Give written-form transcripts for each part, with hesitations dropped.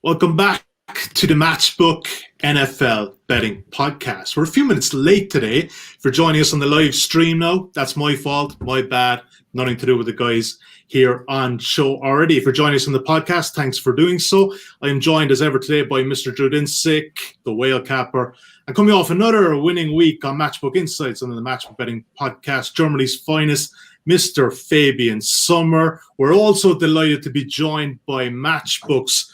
Welcome back to the Matchbook NFL Betting Podcast. We're a few minutes late today for joining us on the live stream now. That's my fault, my bad, nothing to do with the guys here on show already. If you're joining us on the podcast, thanks for doing so. I am joined as ever today by Mr. Dinsick, the whale capper, and coming off another winning week on Matchbook Insights under the Matchbook Betting Podcast, Germany's finest, Mr. Fabian Sommer. We're also delighted to be joined by Matchbook's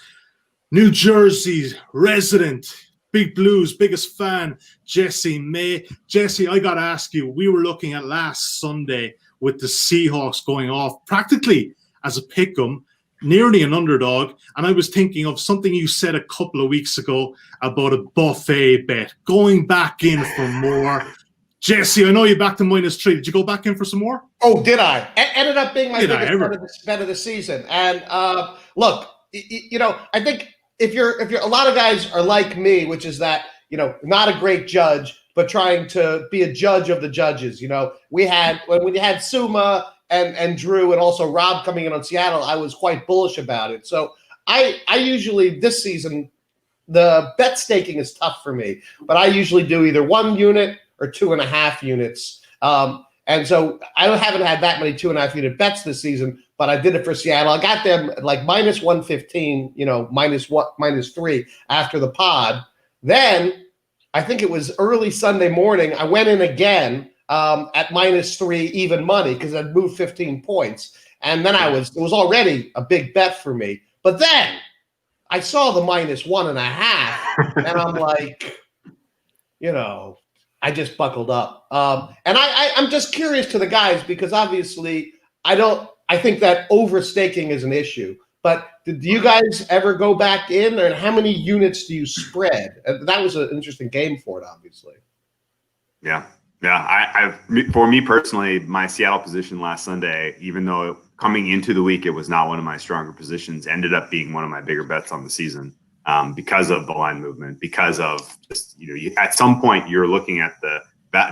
New Jersey resident, Big Blues, biggest fan, Jesse May. Jesse, I got to ask you, we were looking at last Sunday with the Seahawks going off practically as a pick'em, nearly an underdog, and I was thinking of something you said a couple of weeks ago about a buffet bet, going back in for more. Jesse, I know you backed to -3. Did you go back in for some more? Oh, did I? Ended up being my biggest bet of the season. And look, I think if you're a lot of guys are like me, which is that, not a great judge, but trying to be a judge of the judges. We had when you had Suma and Drew and also Rob coming in on Seattle, I was quite bullish about it. So I usually this season, the bet staking is tough for me, but I usually do either 1 unit or 2.5 units. And so I haven't had that many 2.5 unit bets this season, but I did it for Seattle. I got them like -115, -3 after the pod. Then I think it was early Sunday morning. I went in again at -3 even money because I'd moved 15 points. And then it was already a big bet for me. But then I saw the -1.5 and I'm like, I just buckled up. And I'm just curious to the guys because obviously I think that overstaking is an issue. But did you guys ever go back in, or how many units do you spread? That was an interesting game for it, obviously. Yeah. For me personally, my Seattle position last Sunday, even though coming into the week it was not one of my stronger positions, ended up being one of my bigger bets on the season because of the line movement, because of just, at some point you're looking at the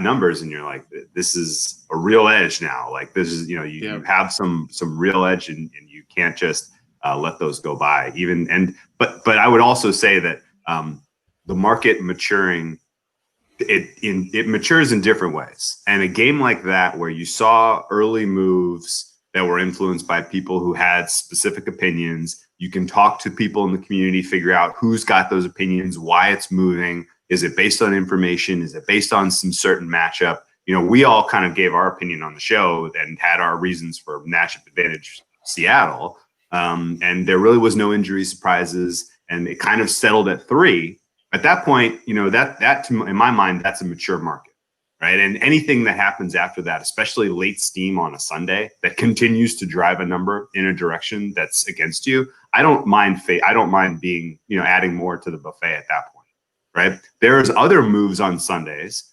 numbers and you're like, this is a real edge now. Like this is, you have some real edge and you can't just let those go by but I would also say that the market maturing, it matures in different ways. And a game like that, where you saw early moves that were influenced by people who had specific opinions, you can talk to people in the community, figure out who's got those opinions, why it's moving. Is it based on information? Is it based on some certain matchup? We all kind of gave our opinion on the show and had our reasons for matchup advantage Seattle. And there really was no injury surprises. And it kind of settled at 3. At that point, that in my mind, that's a mature market, right? And anything that happens after that, especially late steam on a Sunday that continues to drive a number in a direction that's against you, I don't mind being, adding more to the buffet at that point. Right. There's other moves on Sundays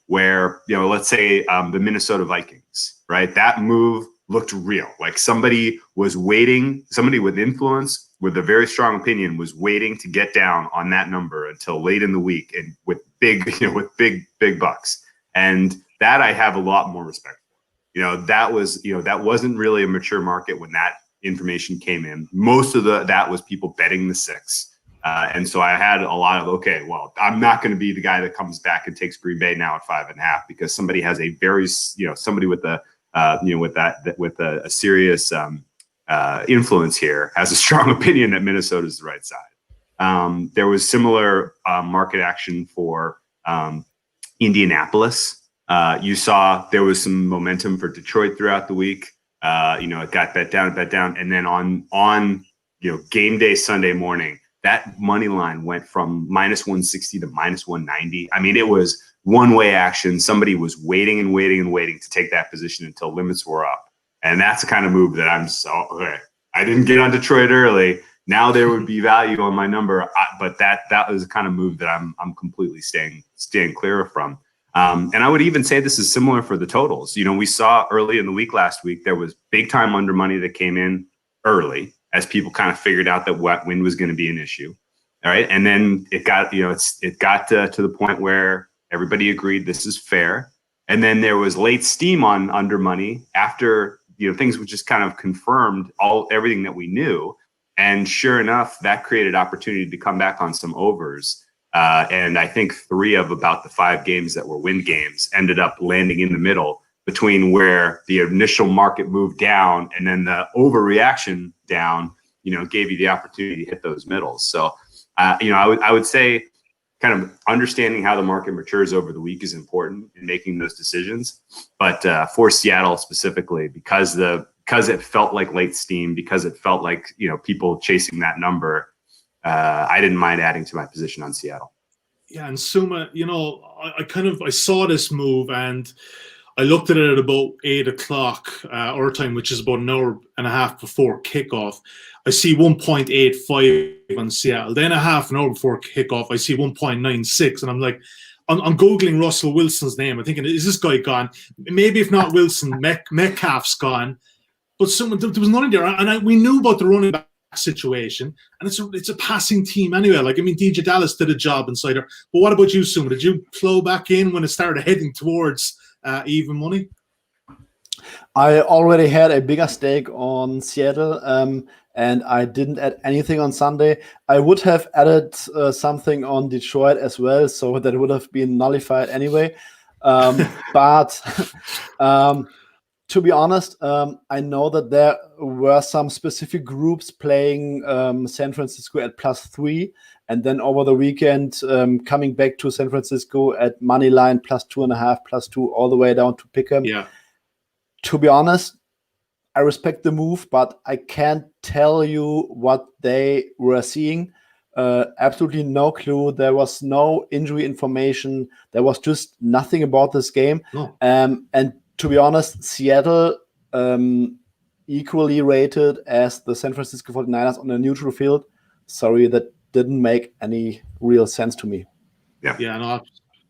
where, let's say the Minnesota Vikings, right? That move looked real. Like somebody was waiting, somebody with influence, with a very strong opinion, was waiting to get down on that number until late in the week and with big bucks. And that I have a lot more respect for. That wasn't really a mature market when that information came in. Most of that was people betting the 6. And so I had a lot of, I'm not going to be the guy that comes back and takes Green Bay now at 5.5 because somebody has a very, somebody with a, with a serious influence here has a strong opinion that Minnesota is the right side. There was similar market action for Indianapolis. You saw there was some momentum for Detroit throughout the week. It got bet down, and then on game day Sunday morning, that money line went from -160 to -190. I mean, it was one-way action. Somebody was waiting to take that position until limits were up. And that's the kind of move that I didn't get on Detroit early. Now there would be value on my number. But that was the kind of move that I'm completely staying clear from. And I would even say this is similar for the totals. We saw early in the week last week, there was big time under money that came in early, as people kind of figured out that wind was going to be an issue. All right. And then it got, it got to the point where everybody agreed this is fair. And then there was late steam on under money after, things were just kind of confirmed everything that we knew. And sure enough, that created opportunity to come back on some overs. And I think 3 of about the 5 games that were win games ended up landing in the middle between where the initial market moved down and then the overreaction down, gave you the opportunity to hit those middles. So, I would say kind of understanding how the market matures over the week is important in making those decisions. But for Seattle specifically, because it felt like late steam, because it felt like, people chasing that number, I didn't mind adding to my position on Seattle. Yeah, and Suma, I saw this move and I looked at it at about 8 o'clock our time, which is about an hour and a half before kickoff. I see 1.85 on Seattle. Then a half an hour before kickoff, I see 1.96. And I'm like, I'm Googling Russell Wilson's name. I'm thinking, is this guy gone? Maybe if not Wilson, Metcalf's gone. But there was nothing there. And we knew about the running back situation. And it's a passing team anyway. DJ Dallas did a job inside there. But what about you, Suma? Did you flow back in when it started heading towards even money? I already had a bigger stake on Seattle, and I didn't add anything on Sunday. I would have added something on Detroit as well, so that would have been nullified anyway. But to be honest, I know that there were some specific groups playing San Francisco at +3, and then over the weekend coming back to San Francisco at money line +2.5, +2, all the way down to Pick'em. Yeah. To be honest, I respect the move, but I can't tell you what they were seeing. Absolutely no clue. There was no injury information. There was just nothing about this game. No. And to be honest, Seattle equally rated as the San Francisco 49ers on a neutral field. Sorry, that didn't make any real sense to me. Yeah, no.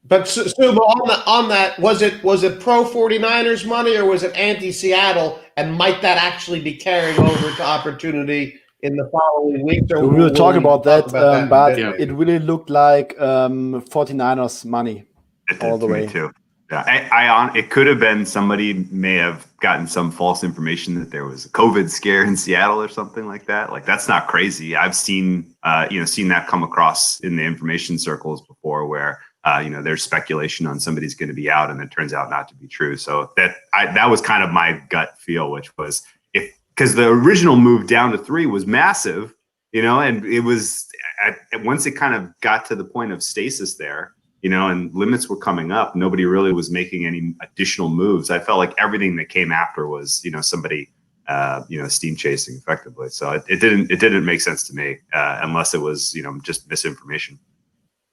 But Suma, on that, was it pro 49ers money or was it anti-Seattle? And might that actually be carrying over to opportunity in the following week? We will talk about that, but it really looked like 49ers money all the way. Too. Yeah, it could have been somebody may have gotten some false information that there was a COVID scare in Seattle or something like that. Like, that's not crazy. I've seen that come across in the information circles before where there's speculation on somebody's going to be out and it turns out not to be true. So that was kind of my gut feel, which was because the original move down to 3 was massive, and it was once it kind of got to the point of stasis there, and limits were coming up, nobody really was making any additional moves. I felt like everything that came after was, somebody, steam chasing effectively. So it didn't make sense to me unless it was, just misinformation.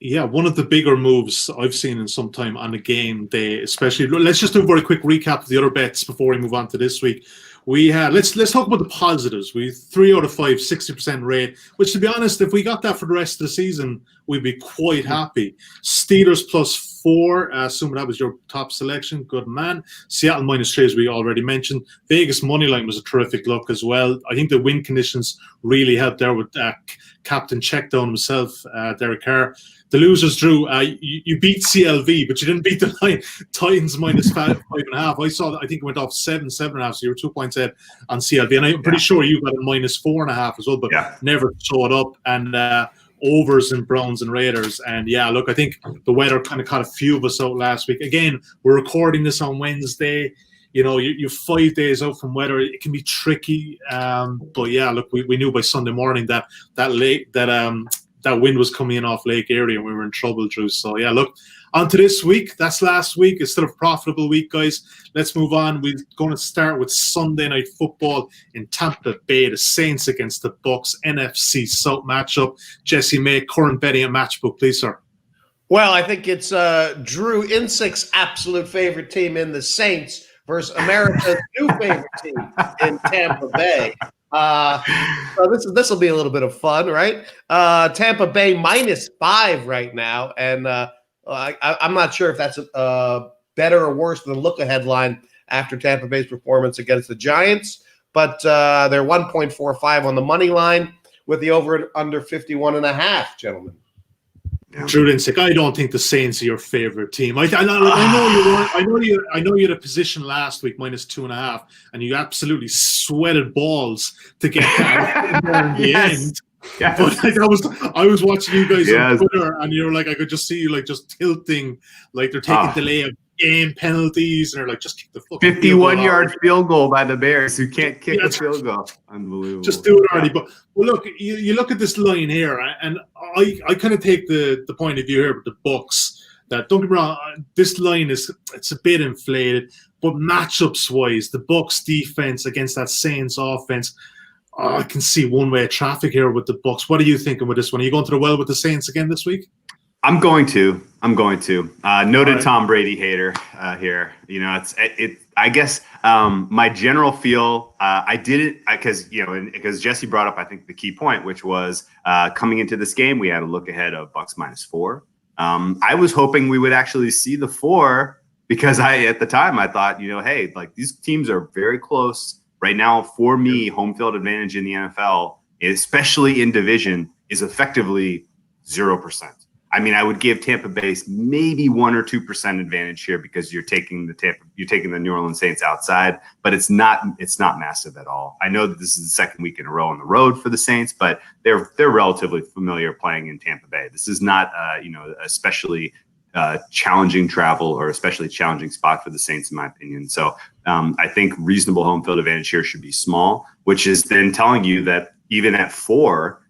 Yeah, one of the bigger moves I've seen in some time on the game day, especially. Let's just do a very quick recap of the other bets before we move on to this week. We had let's talk about the positives. We 3 out of 5, 60% rate, which, to be honest, if we got that for the rest of the season, we'd be quite happy. Steelers +4, assuming that was your top selection. Good man. Seattle -3, as we already mentioned. Vegas moneyline was a terrific look as well. I think the wind conditions really helped there with Captain Checkdown himself, Derek Carr. The losers, Drew, you beat CLV, but you didn't beat the line. Titans -5.5. I think it went off 7.5, so you were 2 points ahead on CLV. And I'm pretty sure you got a -4.5 as well, but never showed up. And overs in Browns and Raiders. And look, I think the weather kind of caught a few of us out last week. Again, we're recording this on Wednesday. You're 5 days out from weather. It can be tricky. But look, we knew by Sunday morning that wind was coming in off Lake Erie and we were in trouble, Drew. So, look, on to this week. That's last week. It's still a profitable week, guys. Let's move on. We're going to start with Sunday Night Football in Tampa Bay. The Saints against the Bucs. NFC South matchup. Jesse May, current betting at Matchbook, please, sir. Well, I think it's Drew Dinsick's absolute favorite team in the Saints versus America's new favorite team in Tampa Bay. So this will be a little bit of fun, right? Tampa Bay -5 right now, and I'm not sure if that's better or worse than the look-ahead line after Tampa Bay's performance against the Giants, but they're 1.45 on the money line with the over-under 51.5, gentlemen. Drew Dinsick, I don't think the Saints are your favorite team. I know you had a position last week -2.5, and you absolutely sweated balls to get that in the end. Yes. But I was watching you guys on Twitter, and you were like, I could just see you like just tilting, like they're taking delay of game penalties, and they're like, just kick the fucking 51-yard field goal by the Bears, who can't kick a field goal. Unbelievable. Just do it already. But look, you look at this line here, and I kind of take the point of view here with the Bucs. That, don't get me wrong, this line it's a bit inflated, but matchups wise, the Bucs defense against that Saints offense, I can see one-way traffic here with the Bucs. What are you thinking with this one? Are you going to the well with the Saints again this week? I'm going to. Noted Tom Brady hater here. You know, I guess my general feel. I didn't because Jesse brought up, I think, the key point, which was coming into this game, we had a look ahead of Bucs -4. I was hoping we would actually see the 4 because at the time I thought, hey, like these teams are very close right now. For me, home field advantage in the NFL, especially in division, is effectively 0%. I mean, I would give Tampa Bay maybe 1 or 2% advantage here because you're taking the New Orleans Saints outside, but it's not massive at all. I know that this is the second week in a row on the road for the Saints, but they're relatively familiar playing in Tampa Bay. This is not especially challenging travel or especially challenging spot for the Saints, in my opinion. So I think reasonable home field advantage here should be small, which is then telling you that even at 4.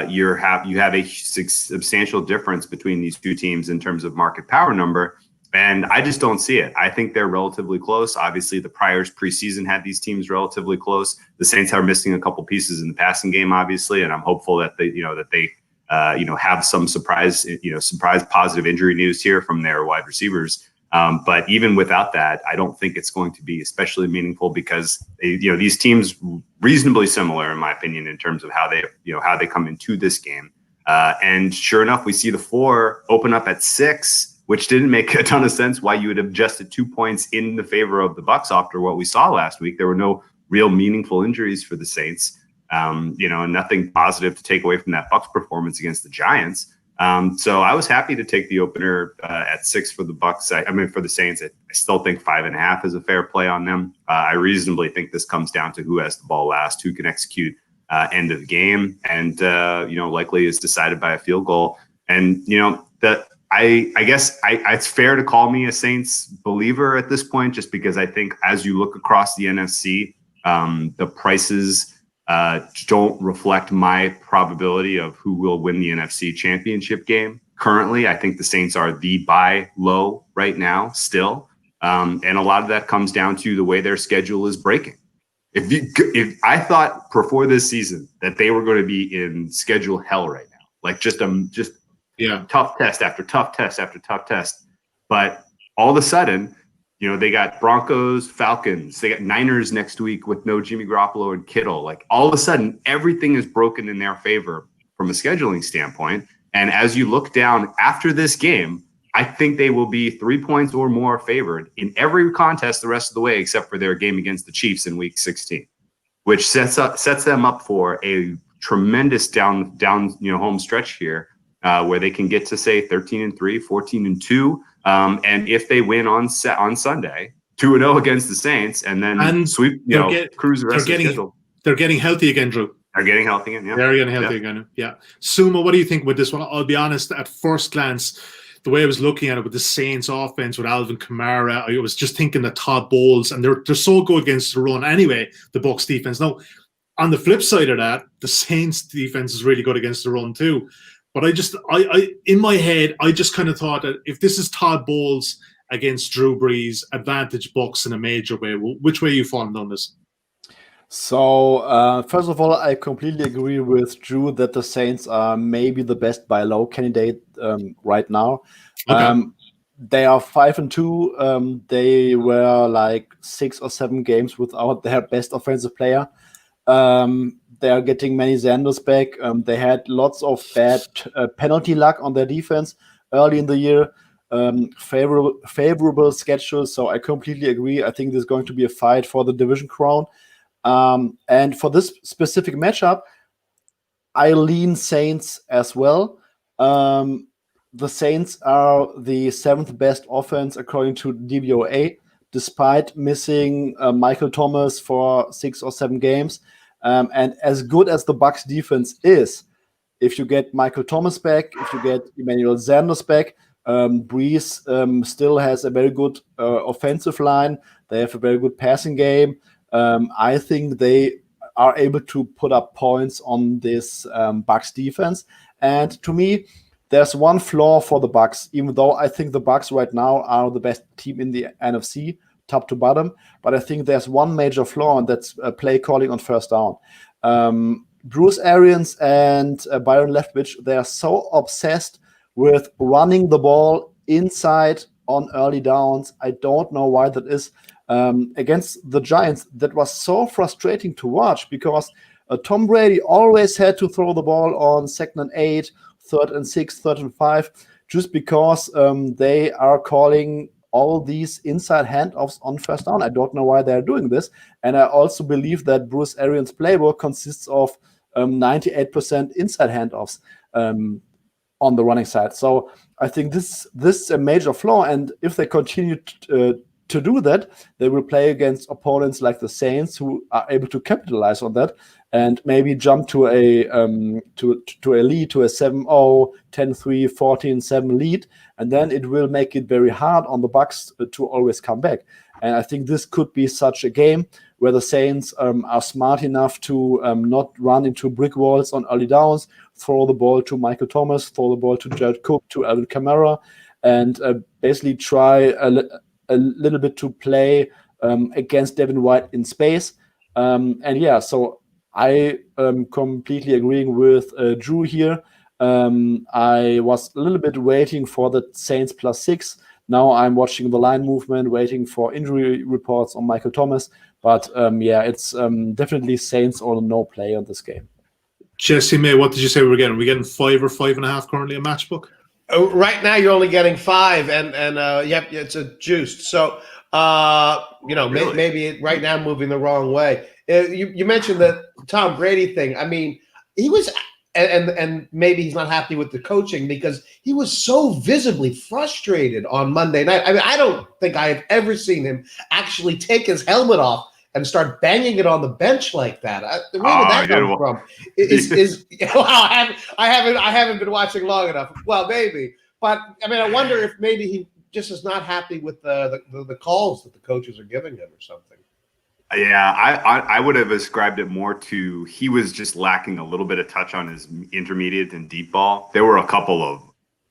You have a substantial difference between these two teams in terms of market power number, and I just don't see it. I think they're relatively close. Obviously, the priors preseason had these teams relatively close. The Saints are missing a couple pieces in the passing game, obviously, and I'm hopeful that they have some surprise positive injury news here from their wide receivers. But even without that, I don't think it's going to be especially meaningful because these teams reasonably similar, in my opinion, in terms of how they come into this game. And sure enough, we see the 4 open up at 6, which didn't make a ton of sense. Why you would have adjusted 2 points in the favor of the Bucs after what we saw last week. There were no real meaningful injuries for the Saints, and nothing positive to take away from that Bucs performance against the Giants. So I was happy to take the opener at 6 for the Bucs. For the Saints, I still think 5.5 is a fair play on them. I reasonably think this comes down to who has the ball last, who can execute end of the game, and likely is decided by a field goal. And I guess it's fair to call me a Saints believer at this point, just because I think as you look across the NFC, the prices don't reflect my probability of who will win the NFC championship game. Currently, I think the Saints are the buy low right now still. And a lot of that comes down to the way their schedule is breaking. If I thought before this season that they were going to be in schedule hell right now, like just tough test after tough test after tough test. But all of a sudden, they got Broncos, Falcons, they got Niners next week with no Jimmy Garoppolo and Kittle. Like all of a sudden, everything is broken in their favor from a scheduling standpoint. And as you look down after this game, I think they will be 3 points or more favored in every contest the rest of the way, except for their game against the Chiefs in Week 16, which sets them up for a tremendous down home stretch here, where they can get to say 13-3, 14-2. And if they win on Sunday, 2-0 against the Saints, and then sweep, cruise the rest of the schedule. They're getting healthy again, Drew. They're getting healthy again. Yeah, they're getting healthy again. Yeah. Suma, what do you think with this one? I'll be honest. At first glance, the way I was looking at it with the Saints offense with Alvin Kamara, I was just thinking that Todd Bowles, and they're so good against the run anyway. The Bucs defense. Now, on the flip side of that, the Saints defense is really good against the run too. But I in my head, I just kind of thought that if this is Todd Bowles against Drew Brees, advantage Bucs in a major way. Which way are you falling on this? So, first of all, I completely agree with Drew that the Saints are maybe the best buy low candidate right now. Okay. They are 5-2. They were like 6 or 7 games without their best offensive player. They are getting Manny Sanders back. They had lots of bad penalty luck on their defense early in the year. Favorable schedule, so I completely agree. I think there's going to be a fight for the division crown. And for this specific matchup, I lean Saints as well. the Saints are the 7th best offense according to DVOA, despite missing Michael Thomas for 6 or 7 games. And as good as the Bucs defense is, if you get Michael Thomas back, if you get Emmanuel Sanders back, Breeze still has a very good offensive line. They have a very good passing game. I think they are able to put up points on this Bucs defense. And to me, there's one flaw for the Bucs, even though I think the Bucs right now are the best team in the NFC, top to bottom. But I think there's one major flaw, and that's play calling on first down. Bruce Arians and Byron Leftwich, they are so obsessed with running the ball inside on early downs. I don't know why that is. Against the Giants, that was so frustrating to watch because Tom Brady always had to throw the ball on 2nd and 8, 3rd and 6, 3rd and 5, just because they are calling all these inside handoffs on first down. I don't know why they're doing this. And I also believe that Bruce Arians' playbook consists of 98% inside handoffs on the running side. So I think this is a major flaw. And if they continue to do that, they will play against opponents like the Saints, who are able to capitalize on that and maybe jump to a lead, to a 7-0, 10-3, 14-7 lead, and then it will make it very hard on the Bucs to always come back. And I think this could be such a game where the Saints are smart enough to not run into brick walls on early downs, throw the ball to Michael Thomas, throw the ball to Jared Cook, to Alvin Kamara, and basically try a little bit to play against Devin White in space. So I am completely agreeing with Drew here. I was a little bit waiting for the Saints +6. Now I'm watching the line movement, waiting for injury reports on Michael Thomas. But it's definitely Saints or no play on this game. Jesse May, what did you say we were getting? Are we getting 5 or 5.5 currently a Matchbook? Right now, you're only getting 5, and it's a juiced. So, really? Maybe right now moving the wrong way. You mentioned the Tom Brady thing. I mean, he was, and maybe he's not happy with the coaching because he was so visibly frustrated on Monday night. I mean, I don't think I have ever seen him actually take his helmet off and start banging it on the bench like that. Where did that come from? I haven't been watching long enough. Well, maybe, but I mean, I wonder if maybe he just is not happy with the calls that the coaches are giving him or something. Yeah, I would have ascribed it more to he was just lacking a little bit of touch on his intermediate and deep ball. There were a couple of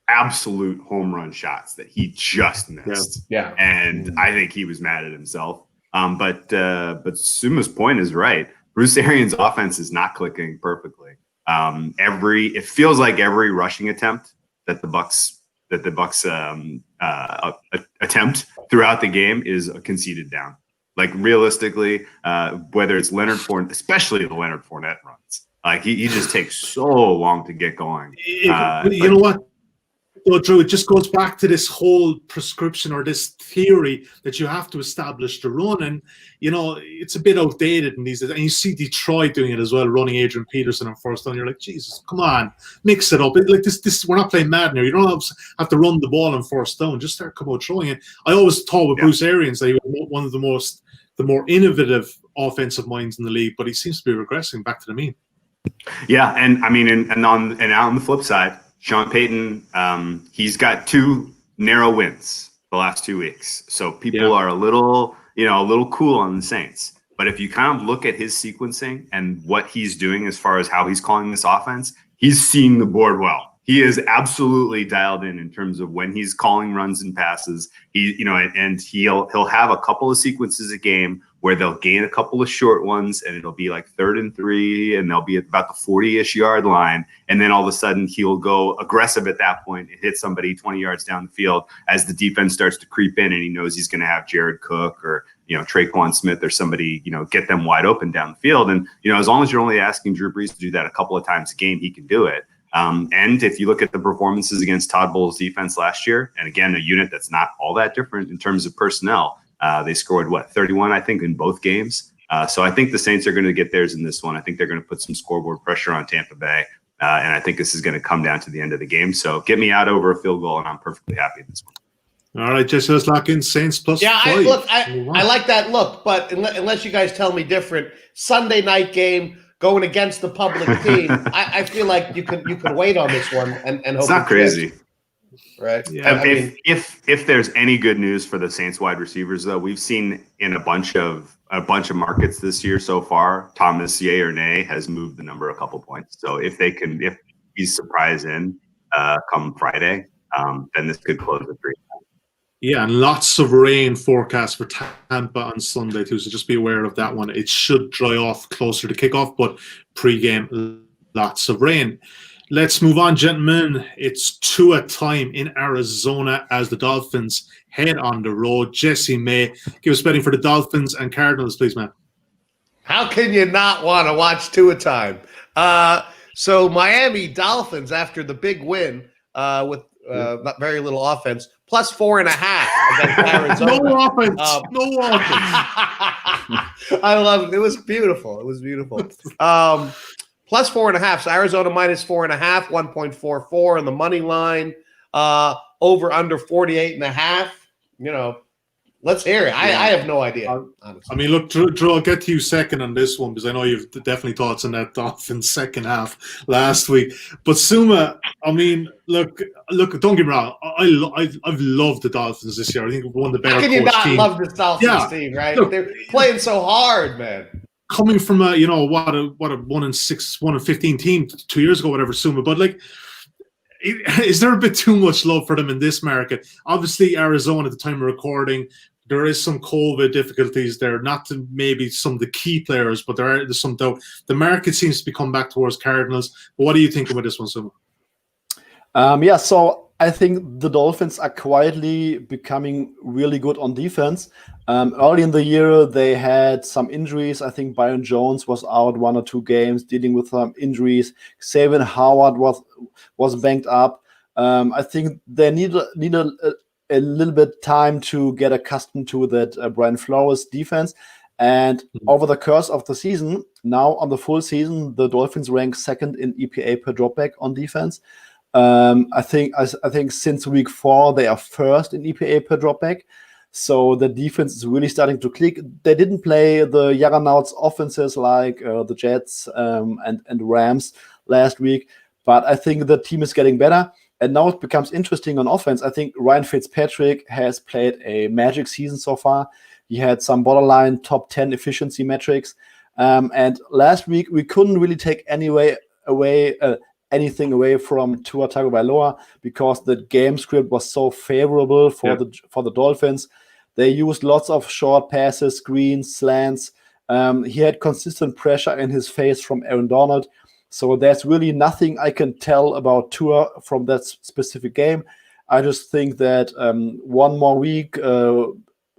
absolute home run shots that he just missed. Yeah. And I think he was mad at himself. But Suma's point is right. Bruce Arians' offense is not clicking perfectly. It feels like every rushing attempt that the Bucs attempt throughout the game is a conceded down. Like realistically, whether it's Leonard Fournette, especially the Leonard Fournette runs, like he just takes so long to get going. You know what? Well, Drew, it just goes back to this whole prescription or this theory that you have to establish the run. And, it's a bit outdated in these days. And you see Detroit doing it as well, running Adrian Peterson on first down. You're like, Jesus, come on, mix it up. Like this, we're not playing Madden here. You don't have to run the ball on first down. Just start come out throwing it. I always thought with Bruce Arians that he was one of the more innovative offensive minds in the league, but he seems to be regressing back to the mean. Yeah, and I mean, and on the flip side, Sean Payton, he's got 2 narrow wins the last 2 weeks. So people are a little cool on the Saints. But if you kind of look at his sequencing and what he's doing as far as how he's calling this offense, he's seeing the board well. He is absolutely dialed in terms of when he's calling runs and passes. And he'll have a couple of sequences a game where they'll gain a couple of short ones, and it'll be like 3rd and 3, and they'll be at about the 40-ish yard line. And then all of a sudden he'll go aggressive at that point and hit somebody 20 yards down the field as the defense starts to creep in, and he knows he's going to have Jared Cook or Traquan Smith or somebody, get them wide open down the field. And, as long as you're only asking Drew Brees to do that a couple of times a game, he can do it. And if you look at the performances against Todd Bowles' defense last year, and again, a unit that's not all that different in terms of personnel, they scored 31, I think, in both games. So I think the Saints are going to get theirs in this one. I think they're going to put some scoreboard pressure on Tampa Bay. And I think this is going to come down to the end of the game. So get me out over a field goal, and I'm perfectly happy with this one. All right, Jesse, let's lock in Saints plus 5. I like that look, but unless you guys tell me different, Sunday night game going against the public team, I feel like you could wait on this one and hope it's not crazy. Right. Yeah, if there's any good news for the Saints wide receivers, though, we've seen in a bunch of markets this year so far, Thomas, yay or nay, has moved the number a couple points. So if he's surprised come Friday, then this could close at 3. Yeah, and lots of rain forecast for Tampa on Sunday too, so just be aware of that one. It should dry off closer to kickoff, but pre-game, lots of rain. Let's move on, gentlemen. It's Tua time in Arizona as the Dolphins head on the road. Jesse May, give us betting for the Dolphins and Cardinals, please, man. How can you not want to watch Tua time? So Miami Dolphins, after the big win with not very little offense, plus 4.5 against Arizona. No offense. No offense. I love it. It was beautiful. Plus 4.5. So Arizona minus 4.5, 1.44 on the money line. Over under 48.5. Let's hear it. I have no idea. Honestly. I mean, look, Drew, I'll get to you second on this one because I know you've definitely thoughts on that Dolphins second half last week. But Suma, I mean, look. Don't get me wrong. I've loved the Dolphins this year. I think one of the better. How can you not love this Dolphins team, right? Look, they're playing so hard, man. Coming from a 1-6, 1-15 team 2 years ago, whatever, Suma. But is there a bit too much love for them in this market? Obviously, Arizona at the time of recording, there is some COVID difficulties there. Not to maybe some of the key players, but there's some doubt. The market seems to be coming back towards Cardinals. But what do you think about this one, Suma? So I think the Dolphins are quietly becoming really good on defense. Early in the year, they had some injuries. I think Byron Jones was out 1 or 2 games dealing with some injuries. Xavier Howard was banged up. I think they need a little bit time to get accustomed to that Brian Flores defense. And over the course of the season, now on the full season, the Dolphins rank second in EPA per dropback on defense. I think since week 4 they are first in EPA per dropback, so the defense is really starting to click. They didn't play the Juggernauts offenses like the Jets and Rams last week, but I think the team is getting better. And now it becomes interesting on offense. I think Ryan Fitzpatrick has played a magic season so far. He had some borderline top 10 efficiency metrics, and last week we couldn't really take anything away from Tua Tagovailoa because the game script was so favorable for the Dolphins. They used lots of short passes, screens, slants. He had consistent pressure in his face from Aaron Donald. So there's really nothing I can tell about Tua from that specific game. I just think that one more week,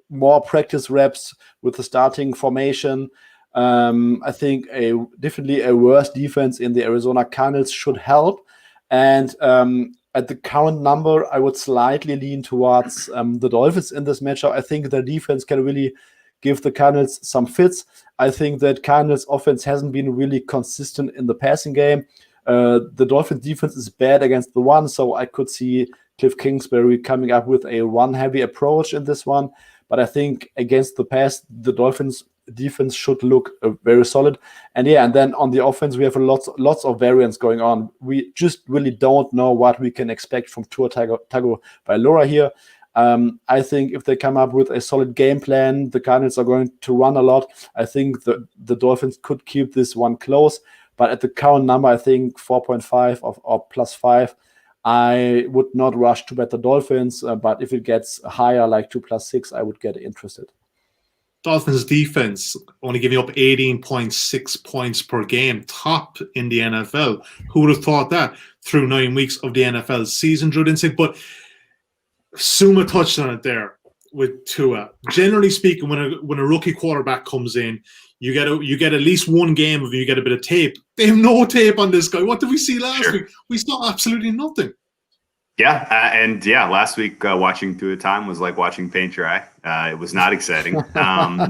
more practice reps with the starting formation, I think definitely a worse defense in the Arizona Cardinals should help. And at the current number, I would slightly lean towards the Dolphins in this matchup. I think their defense can really give the Cardinals some fits. I think that Cardinals offense hasn't been really consistent in the passing game. The Dolphins defense is bad against the run, so I could see Cliff Kingsbury coming up with a run-heavy approach in this one. But I think against the pass, the Dolphins defense should look very solid. And then on the offense, we have lots of variance going on. We just really don't know what we can expect from Tua Tagovailoa here. I think if they come up with a solid game plan, the Cardinals are going to run a lot. I think the Dolphins could keep this one close. But at the current number, I think 4.5 or plus 5, I would not rush to bet the Dolphins. But if it gets higher, like 2 plus 6, I would get interested. Dolphins defense only giving up 18.6 points per game, top in the NFL. Who would have thought that through 9 weeks of the NFL season, Drew Dinsick? But Suma touched on it there with Tua. Generally speaking, when a rookie quarterback comes in, you get at least one game of it, you get a bit of tape. They have no tape on this guy. What did we see last week? We saw absolutely nothing. Yeah, last week watching Tua time was like watching paint dry. It was not exciting, but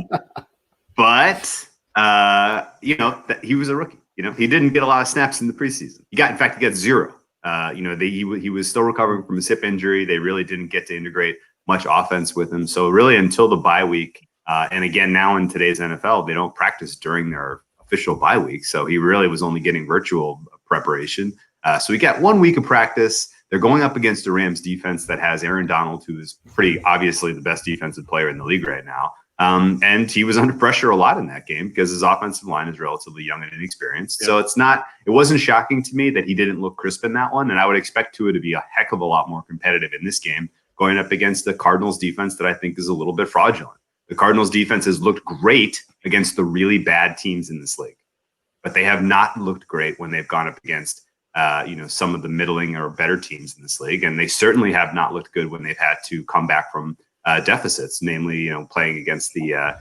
he was a rookie. He didn't get a lot of snaps in the preseason. In fact, he got 0. He was still recovering from his hip injury. They really didn't get to integrate much offense with him. So really until the bye week, and again, now in today's NFL, they don't practice during their official bye week. So he really was only getting virtual preparation. So he got 1 week of practice. They're going up against a Rams defense that has Aaron Donald, who is pretty obviously the best defensive player in the league right now. And he was under pressure a lot in that game because his offensive line is relatively young and inexperienced. Yeah. So it wasn't shocking to me that he didn't look crisp in that one. And I would expect Tua to be a heck of a lot more competitive in this game, going up against the Cardinals defense that I think is a little bit fraudulent. The Cardinals defense has looked great against the really bad teams in this league, but they have not looked great when they've gone up against some of the middling or better teams in this league. And they certainly have not looked good when they've had to come back from deficits, namely, playing against the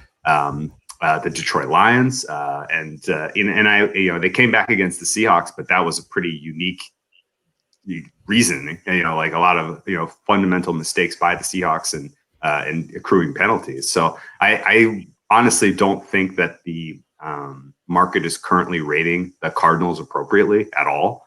Detroit Lions. They came back against the Seahawks, but that was a pretty unique reason, like a lot of, fundamental mistakes by the Seahawks and accruing penalties. So I honestly don't think that the market is currently rating the Cardinals appropriately at all.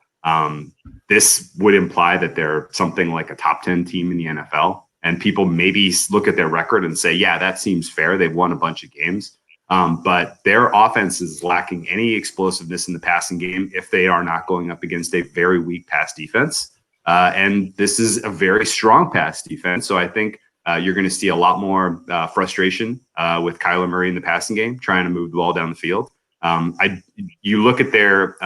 This would imply that they're something like a top 10 team in the NFL. And people maybe look at their record and say, yeah, that seems fair. They've won a bunch of games. But their offense is lacking any explosiveness in the passing game if they are not going up against a very weak pass defense. And this is a very strong pass defense. So I think you're going to see a lot more frustration with Kyler Murray in the passing game, trying to move the ball down the field. You look at their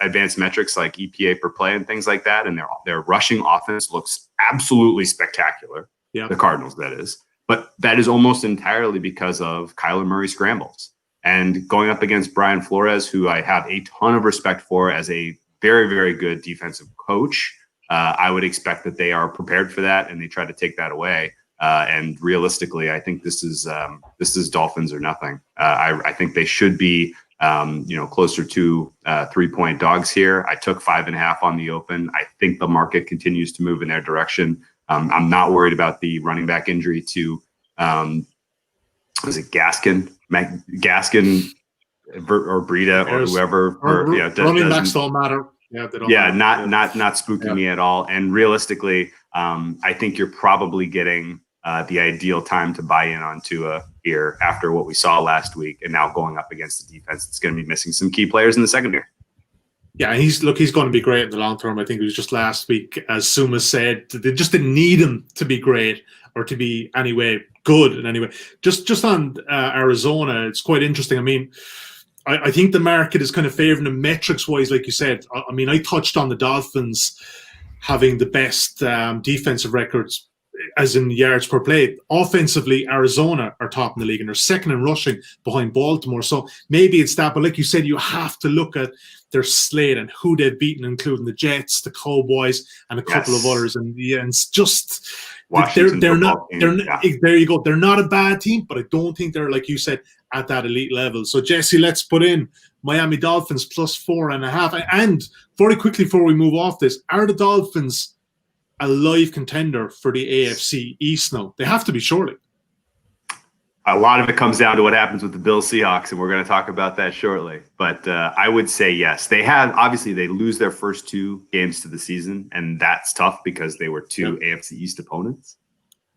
advanced metrics like EPA per play and things like that, and their rushing offense looks absolutely spectacular. Yeah, the Cardinals, that is. But that is almost entirely because of Kyler Murray scrambles. And going up against Brian Flores, who I have a ton of respect for as a very, very good defensive coach, I would expect that they are prepared for that and they try to take that away. And realistically, I think this is Dolphins or nothing. I think they should be closer to 3-point dogs here. I took 5.5 on the open. I think the market continues to move in their direction. I'm not worried about the running back injury to was it Gaskin or Breida or whoever? Running backs don't matter. Yeah, not spooking me at all. And realistically, I think you're probably getting the ideal time to buy in on Tua here after what we saw last week, and now going up against a defense that's going to be missing some key players in the secondary. Yeah, he's going to be great in the long term. I think it was just last week, as Suma said, they just didn't need him to be great or to be anyway good in any way. Just on Arizona, it's quite interesting. I mean, I think the market is kind of favoring them metrics-wise, like you said. I mean, I touched on the Dolphins having the best defensive records, as in yards per play. Offensively, Arizona are top in the league, and they're second in rushing behind Baltimore. So maybe it's that, but like you said, you have to look at their slate and who they've beaten, including the Jets, the Cowboys, and a couple of others. And yeah, it's just they're not. There you go. They're not a bad team, but I don't think they're, like you said, at that elite level. So Jesse, let's put in Miami Dolphins plus 4.5. And very quickly before we move off this, are the Dolphins a live contender for the AFC East now? They have to be, surely. A lot of it comes down to what happens with the Bills Seahawks, and we're going to talk about that shortly. But I would say yes. They lose their first 2 games to the season, and that's tough because they were 2 AFC East opponents.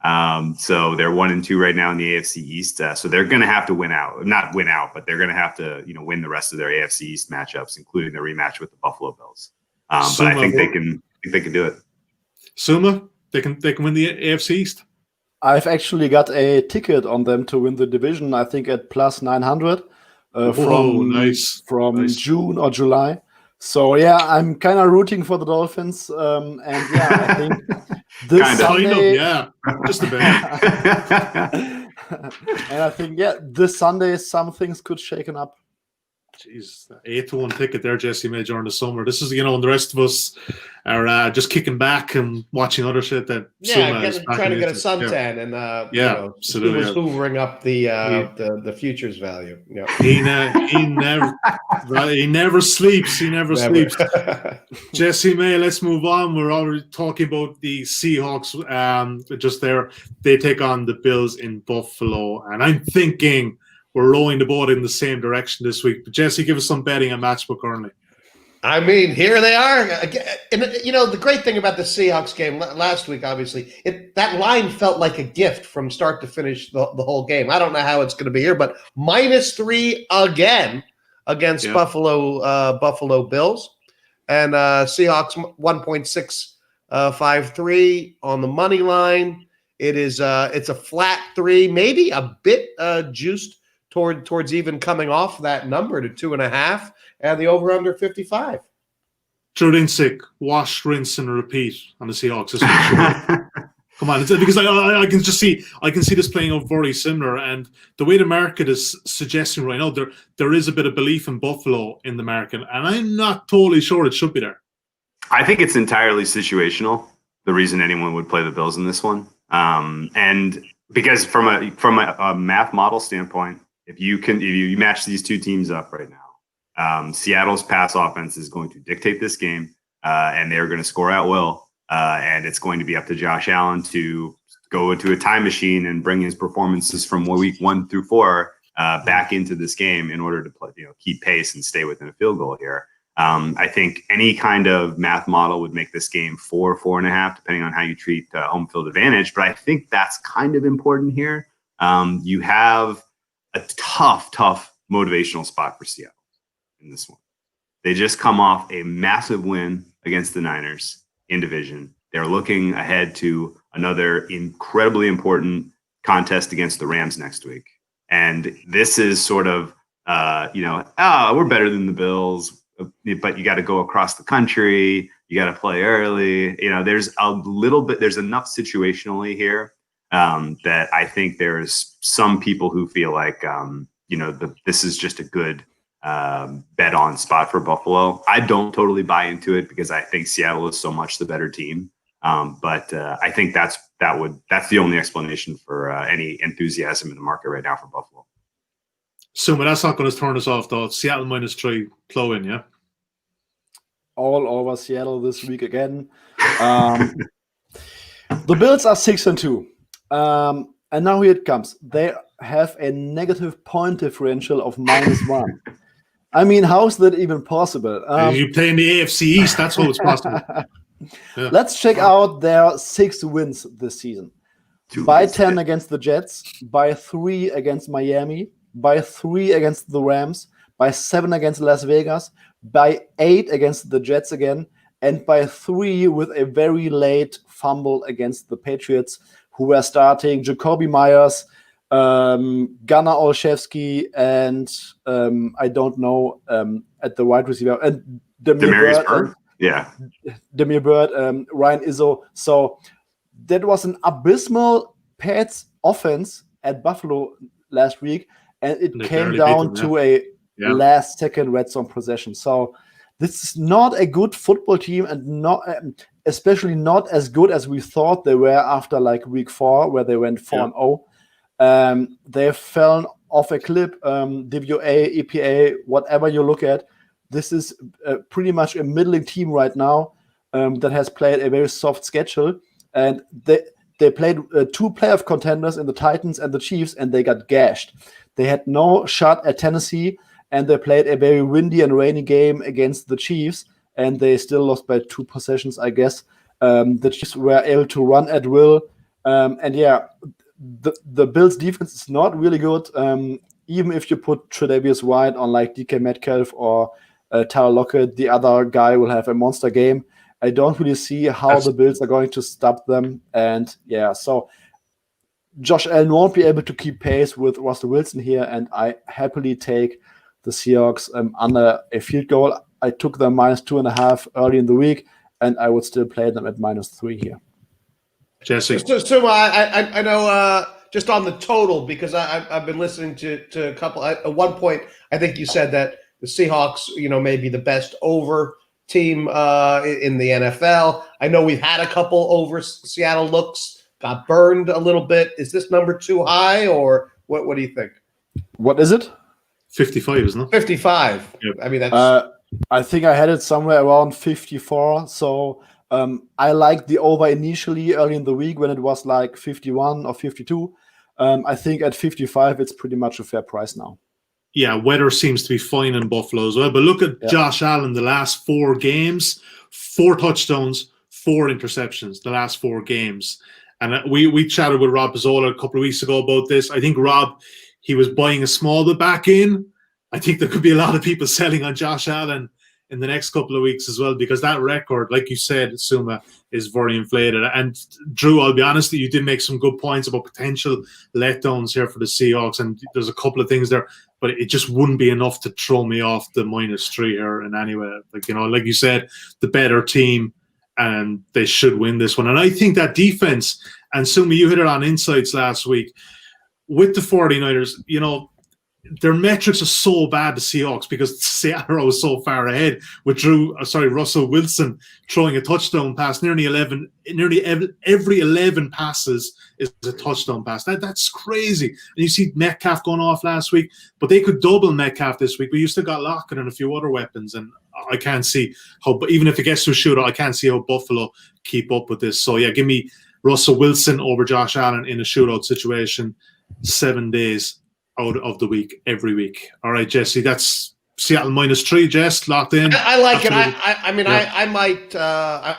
So they're 1-2 right now in the AFC East. So they're going to have to not win out, but they're going to have to, win the rest of their AFC East matchups, including the rematch with the Buffalo Bills. But I think they can do it. Suma, they can win the AFC East. I've actually got a ticket on them to win the division. I think at plus 900 from June or July. So yeah, I'm kind of rooting for the Dolphins, and yeah, I think this Sunday, just a bit. And I think this Sunday some things could shaken up. Jeez, 8-1 ticket there, Jesse made during the summer. This is, when the rest of us are just kicking back and watching other shit that trying to get a suntan and absolutely was hoovering up the futures value. Yeah. He never sleeps. He never sleeps. Jesse May, let's move on. We're already talking about the Seahawks. Just there, they take on the Bills in Buffalo, and I'm thinking we're rowing the boat in the same direction this week. But Jesse, give us some betting on Matchbook early. I mean, here they are. And, the great thing about the Seahawks game last week, obviously, that line felt like a gift from start to finish the whole game. I don't know how it's going to be here, but -3 again against Buffalo Bills. And Seahawks 1.653 on the money line. It's a flat 3, maybe a bit juiced towards even coming off that number to 2.5, and the over/under 55. Drew Dinsick, wash, rinse, and repeat on the Seahawks. Come on, because I can see this playing out very similar, and the way the market is suggesting right now, there is a bit of belief in Buffalo in the market, and I'm not totally sure it should be there. I think it's entirely situational. The reason anyone would play the Bills in this one, and because from a math model standpoint, if you match these two teams up right now, Seattle's pass offense is going to dictate this game, and they're going to score at will. And it's going to be up to Josh Allen to go into a time machine and bring his performances from week 1 through 4 back into this game in order to play, keep pace and stay within a field goal here. I think any kind of math model would make this game 4.5, depending on how you treat home field advantage. But I think that's kind of important here. You have a tough motivational spot for Seattle in this one. They just come off a massive win against the Niners in division. They're looking ahead to another incredibly important contest against the Rams next week. And this is sort of, we're better than the Bills, but you got to go across the country. You got to play early. There's enough situationally here that I think there's some people who feel like, this is just a good bet on spot for Buffalo. I don't totally buy into it because I think Seattle is so much the better team. But I think that's the only explanation for any enthusiasm in the market right now for Buffalo. Sommer, that's not going to turn us off though. Seattle -3, plow in, yeah? All over Seattle this week again. The Bills are 6-2. And now here it comes. They have a negative point differential of -1. I mean, how is that even possible? You play in the AFC East, that's how it's possible. Yeah. Let's check out their 6 wins this season. By 10 against the Jets, by 3 against Miami, by 3 against the Rams, by 7 against Las Vegas, by 8 against the Jets again, and by 3 with a very late fumble against the Patriots, who were starting Jacoby Myers, Gunnar Olszewski, and I don't know, at the wide receiver, and Demarius Byrd. Demir Bird, Ryan Izzo. So that was an abysmal Pats offense at Buffalo last week, and it came down to a last-second red zone possession. So this is not a good football team, and not especially not as good as we thought they were after like week 4, where they went 4-0. They fell off a cliff. DVOA, EPA, whatever you look at. This is pretty much a middling team right now that has played a very soft schedule. And they played 2 playoff contenders in the Titans and the Chiefs, and they got gashed. They had no shot at Tennessee, and they played a very windy and rainy game against the Chiefs, and they still lost by 2 possessions, I guess. The Chiefs were able to run at will. The Bills' defense is not really good. Even if you put Tre'Davious White on like DK Metcalf or Tyler Lockett, the other guy will have a monster game. I don't really see how the Bills are going to stop them. And so Josh Allen won't be able to keep pace with Russell Wilson here, and I happily take the Seahawks under a field goal. I took them -2.5 early in the week, and I would still play them at -3 here. Jesse. So I know just on the total, because I've been listening to a couple. At one point, I think you said that the Seahawks, may be the best over team in the NFL. I know we've had a couple over Seattle looks, got burned a little bit. Is this number too high, or what do you think? What is it? 55, isn't it? 55. Yep. I mean, that's. I think I had it somewhere around 54. So I liked the over initially early in the week when it was like 51 or 52. I think at 55, it's pretty much a fair price now. Yeah, weather seems to be fine in Buffalo as well. But look at Josh Allen, the last 4 games, 4 touchdowns, 4 interceptions, the last 4 games. And we chatted with Rob Pizzola a couple of weeks ago about this. I think Rob, he was buying a small bit back in. I think there could be a lot of people selling on Josh Allen in the next couple of weeks as well, because that record, like you said, Suma, is very inflated. And Drew, I'll be honest, you did make some good points about potential letdowns here for the Seahawks, and there's a couple of things there, but it just wouldn't be enough to throw me off the -3 here in any way. Like, you know, like you said, the better team, and they should win this one. And I think that defense, and Suma, you hit it on Insights last week, with the 49ers, you know, their metrics are so bad, the Seahawks, because Seattle was so far ahead with Russell Wilson throwing a touchdown pass. Nearly every 11 passes is a touchdown pass. That's crazy. And you see Metcalf going off last week, but they could double Metcalf this week. But you still got Lockett and a few other weapons, and I can't see how, even if it gets to a shootout, I can't see how Buffalo keep up with this. So yeah, give me Russell Wilson over Josh Allen in a shootout situation, 7 days out of the week, every week. All right, Jesse, that's Seattle -3. Jess, locked in. I like Absolutely. it. I mean, yeah.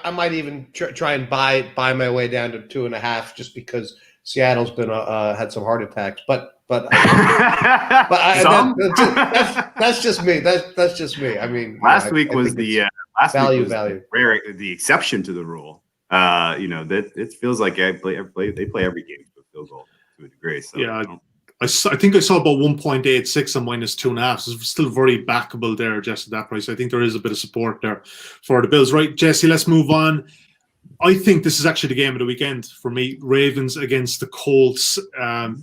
I might even try and buy my way down to 2.5, just because Seattle's been had some heart attacks. But that's just me. That's just me. I mean, last week was the value. Rare, the exception to the rule. You know, that it feels like they play every game to a field goal to a degree. So yeah. I think I saw about 1.86 on -2.5. So it's still very backable there, Jesse, at that price. I think there is a bit of support there for the Bills. Right, Jesse, let's move on. I think this is actually the game of the weekend for me. Ravens against the Colts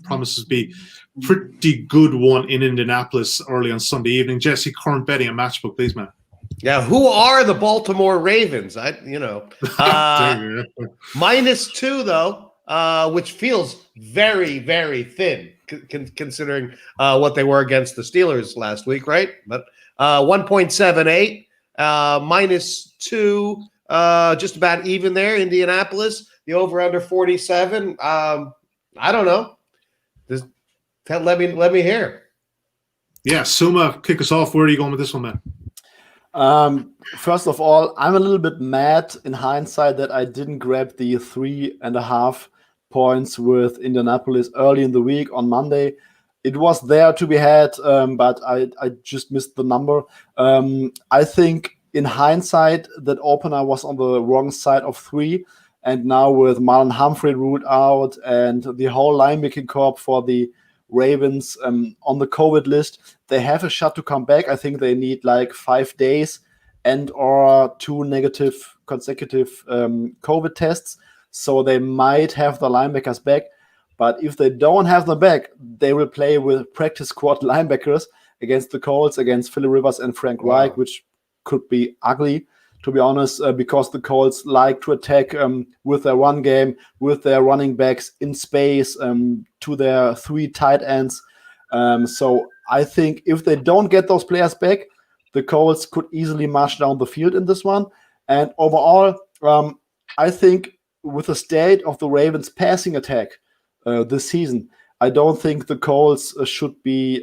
promises to be pretty good one in Indianapolis early on Sunday evening. Jesse, current betting at Matchbook, please, man. Yeah, who are the Baltimore Ravens? -2 though, which feels very, very thin, considering what they were against the Steelers last week, right? But 1.78, -2, just about even there. Indianapolis, the over/under 47. I don't know. Let me hear. Yeah, Suma, kick us off. Where are you going with this one, man? First of all, I'm a little bit mad in hindsight that I didn't grab the 3.5 points with Indianapolis early in the week on Monday. It was there to be had, but I just missed the number. I think in hindsight that opener was on the wrong side of 3, and now with Marlon Humphrey ruled out and the whole linebacking corps for the Ravens on the COVID list, they have a shot to come back. I think they need like 5 days and or 2 negative consecutive COVID tests. So they might have the linebackers back. But if they don't have them back, they will play with practice squad linebackers against the Colts, against Philip Rivers and Frank Reich, which could be ugly, to be honest, because the Colts like to attack with their run game, with their running backs in space, to their 3 tight ends. So I think if they don't get those players back, the Colts could easily march down the field in this one. And overall, I think with the state of the Ravens passing attack this season, I don't think the Colts should be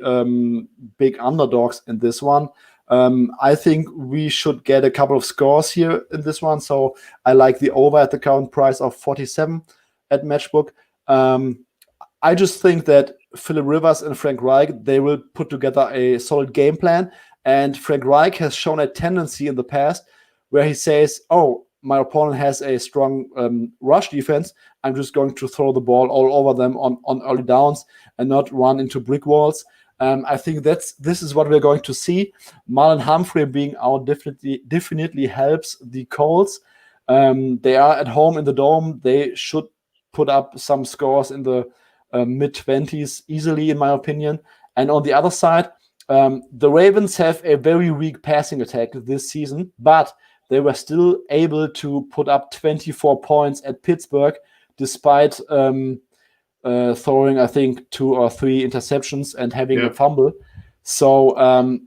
big underdogs in this one. I think we should get a couple of scores here in this one. So I like the over at the current price of 47 at Matchbook. I just think that Philip Rivers and Frank Reich, they will put together a solid game plan. And Frank Reich has shown a tendency in the past where he says, oh, my opponent has a strong rush defense. I'm just going to throw the ball all over them on early downs and not run into brick walls. I think this is what we're going to see. Marlon Humphrey being out definitely helps the Colts. They are at home in the Dome. They should put up some scores in the mid-20s easily, in my opinion. And on the other side, the Ravens have a very weak passing attack this season, but they were still able to put up 24 points at Pittsburgh, despite throwing, I think, 2 or 3 interceptions and having a fumble. So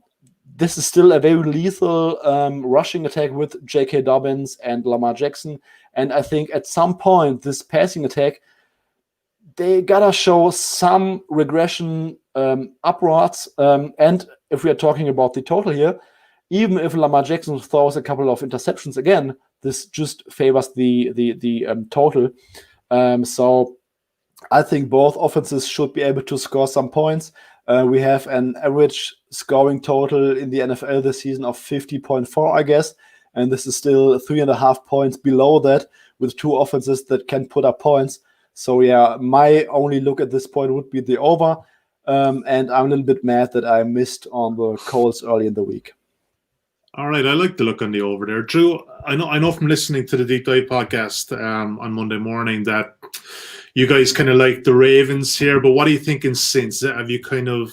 this is still a very lethal rushing attack with J.K. Dobbins and Lamar Jackson. And I think at some point, this passing attack, they gotta show some regression upwards. And if we are talking about the total here, even if Lamar Jackson throws a couple of interceptions again, this just favors the total. So I think both offenses should be able to score some points. We have an average scoring total in the NFL this season of 50.4, I guess. And this is still 3.5 points below that, with two offenses that can put up points. So yeah, my only look at this point would be the over. And I'm a little bit mad that I missed on the Colts early in the week. All right, I like the look on the over there. Drew, I know from listening to the Deep Dive podcast on Monday morning that you guys kind of like the Ravens here, but what are you thinking since? Have you kind of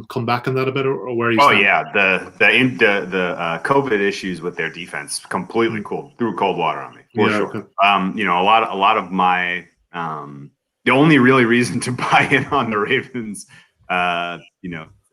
come back on that a bit, or where are you standing? Yeah, the COVID issues with their defense completely threw cold water on me, for sure. Okay. A lot of my the only really reason to buy in on the Ravens,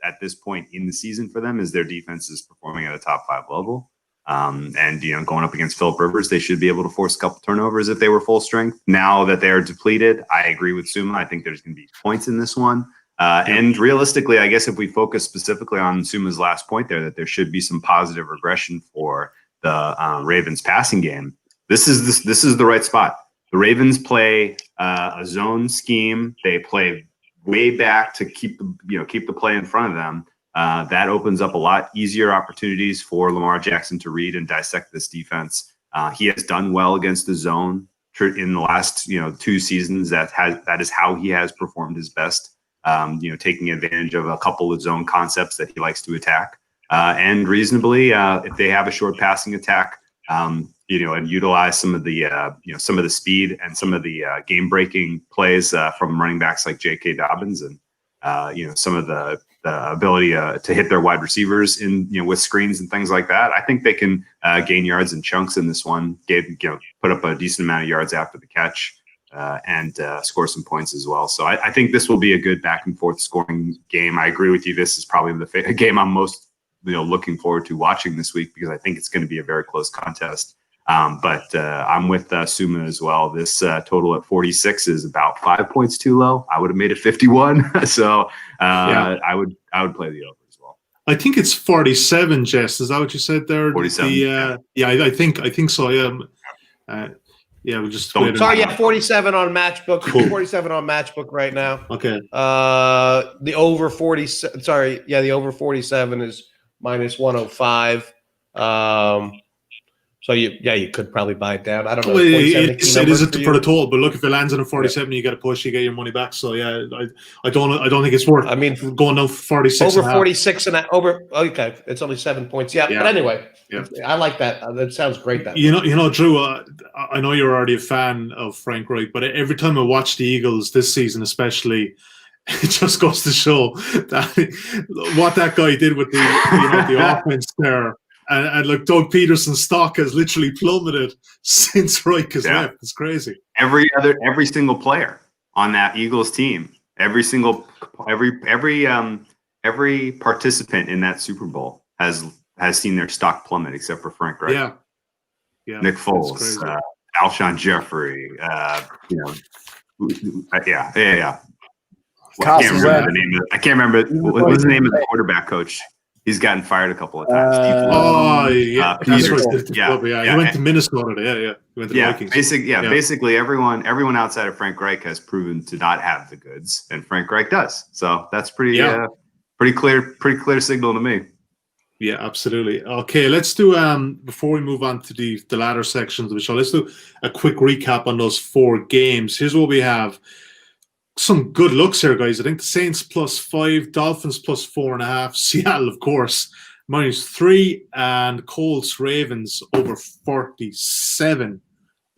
at this point in the season for them is their defense is performing at a top 5 level. And going up against Phillip Rivers, they should be able to force a couple turnovers if they were full strength. Now that they're depleted, I agree with Suma. I think there's going to be points in this one. And realistically, I guess if we focus specifically on Suma's last point there, that there should be some positive regression for the Ravens passing game. This is the right spot. The Ravens play a zone scheme. They play way back to keep the play in front of them. That opens up a lot easier opportunities for Lamar Jackson to read and dissect this defense. He has done well against the zone in the last 2 seasons. That is how he has performed his best. Taking advantage of a couple of zone concepts that he likes to attack, and reasonably, if they have a short passing attack, and utilize some of the speed and some of the game-breaking plays from running backs like J.K. Dobbins and some of the ability to hit their wide receivers with screens and things like that. I think they can gain yards in chunks in this one. Put up a decent amount of yards after the catch and score some points as well. So I think this will be a good back and forth scoring game. I agree with you. This is probably the game I'm most looking forward to watching this week because I think it's going to be a very close contest. But I'm with Suma as well. This total at 46 is about 5 points too low. I would have made it 51. So I would play the over as well. I think it's 47, Jess. Is that what you said there? 47. I think so. Yeah. We just. Sorry, 47 on Matchbook. Cool. 47 on Matchbook right now. Okay. The over 40. Sorry, the over 47 is minus 105. So you could probably buy it down. I don't know. Well, it is for the total, but look, if it lands on a 47, you get a push, you get your money back. So I don't think it's worth. I mean, going down 46 over 46 and over. Okay, it's only 7 points. Yeah. But anyway, I like that. That sounds great. That Drew. I know you're already a fan of Frank Reich, but every time I watch the Eagles this season, especially, it just goes to show that what that guy did with the offense there. And look, Doug Peterson's stock has literally plummeted since Reich has left. It's crazy. Every single player on that Eagles team, every participant in that Super Bowl has seen their stock plummet, except for Frank Reich. Yeah. Nick Foles, Alshon Jeffrey. I can't remember what was the name of the quarterback coach. He's gotten fired a couple of times. He went to Minnesota. He went to the Vikings. Basically everyone outside of Frank Reich has proven to not have the goods, and Frank Reich does. So that's pretty clear signal to me. Yeah, absolutely. Okay, let's do before we move on to the latter sections of the show, let's do a quick recap on those 4 games. Here's what we have. Some good looks here, guys. I think the Saints +5, Dolphins +4.5, Seattle, of course, -3, and Colts Ravens over 47.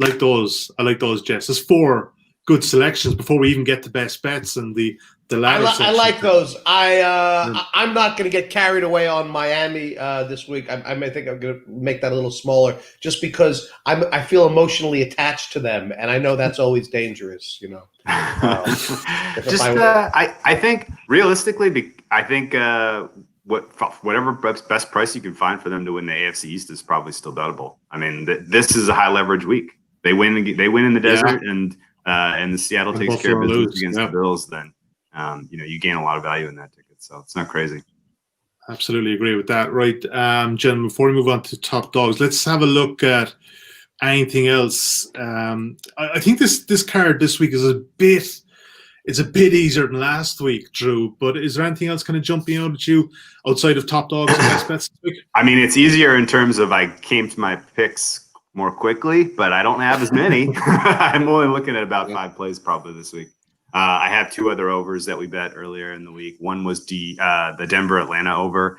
I like those, Jess. There's 4 good selections before we even get to best bets and the latter section. I like those. I'm not going to get carried away on Miami this week. I may think I'm going to make that a little smaller, just because I feel emotionally attached to them, and I know that's always dangerous. I think realistically, whatever best price you can find for them to win the AFC East is probably still bettable. I mean, this is a high leverage week. They win in the desert, and and the Seattle And takes care of Buffalo business against the Bills, then you gain a lot of value in that ticket. So it's not crazy. Absolutely agree with that. Right, gentlemen, before we move on to top dogs, let's have a look at anything else. I think this card this week is a bit easier than last week, Drew. But is there anything else kind of jumping out at you outside of top dogs and best bets this week? I mean, it's easier in terms of I came to my picks more quickly, but I don't have as many. I'm only looking at about 5 plays probably this week. I have 2 other overs that we bet earlier in the week. One was the Denver-Atlanta over.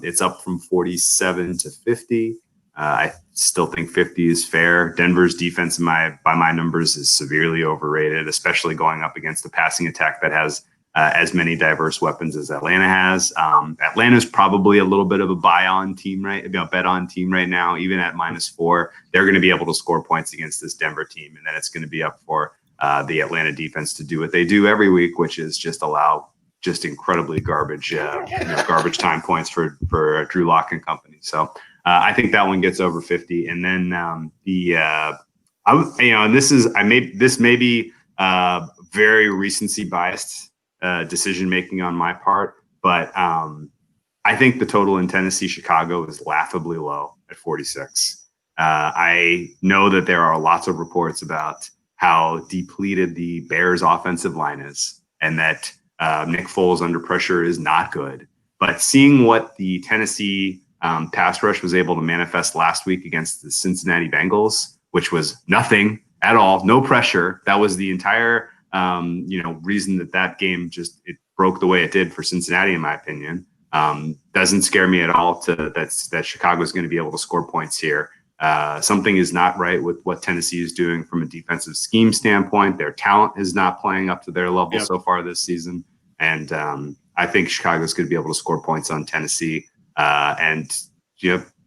It's up from 47 to 50. I still think 50 is fair. Denver's defense, by my numbers, is severely overrated, especially going up against a passing attack that has as many diverse weapons as Atlanta has. Atlanta's probably a little bit of a bet on team right now. Even at -4, they're going to be able to score points against this Denver team, and then it's going to be up for the Atlanta defense to do what they do every week, which is just allow just incredibly garbage time points for Drew Lock and company. So I think that one gets over 50. And then this may be very recency biased decision making on my part, but I think the total in Tennessee Chicago is laughably low at 46. I know that there are lots of reports about how depleted the Bears offensive line is, and that Nick Foles under pressure is not good. But seeing what the Tennessee pass rush was able to manifest last week against the Cincinnati Bengals, which was nothing at all, no pressure. That was the entire reason that game it broke the way it did for Cincinnati, in my opinion. Doesn't scare me at all that Chicago is going to be able to score points here. Something is not right with what Tennessee is doing from a defensive scheme standpoint. Their talent is not playing up to their level so far this season. And I think Chicago is going to be able to score points on Tennessee.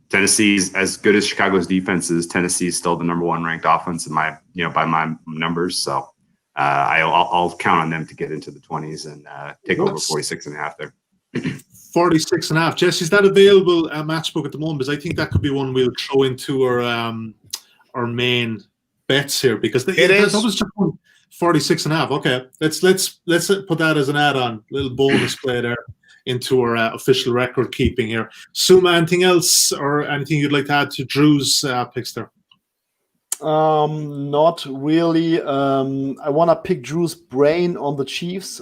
Tennessee's as good as Chicago's defense is. Tennessee is still the number 1 ranked offense by my numbers. So I'll count on them to get into the 20s and take over 46.5 there. 46.5. Jesse, is that available at Matchbook at the moment? Because I think that could be one we'll throw into our main bets here, because it is. That was just 46.5. Okay, let's put that as an add-on, little bonus play there into our official record keeping here. Suma, anything else or anything you'd like to add to Drew's picks there? Not really. I want to pick Drew's brain on the Chiefs.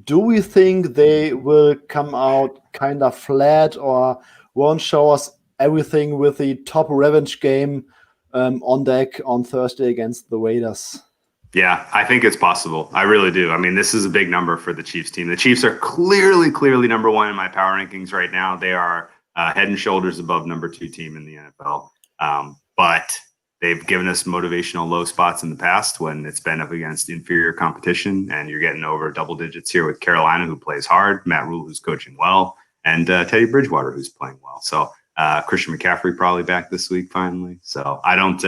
Do we think they will come out kind of flat, or won't show us everything with the top revenge game on deck on Thursday against the Raiders? Yeah, I think it's possible. I really do. I mean, this is a big number for the Chiefs team. The Chiefs are clearly number 1 in my power rankings right now. They are head and shoulders above number 2 team in the NFL. But they've given us motivational low spots in the past when it's been up against inferior competition, and you're getting over double digits here with Carolina, who plays hard, Matt Rule, who's coaching well, and Teddy Bridgewater, who's playing well. So Christian McCaffrey probably back this week finally. So I don't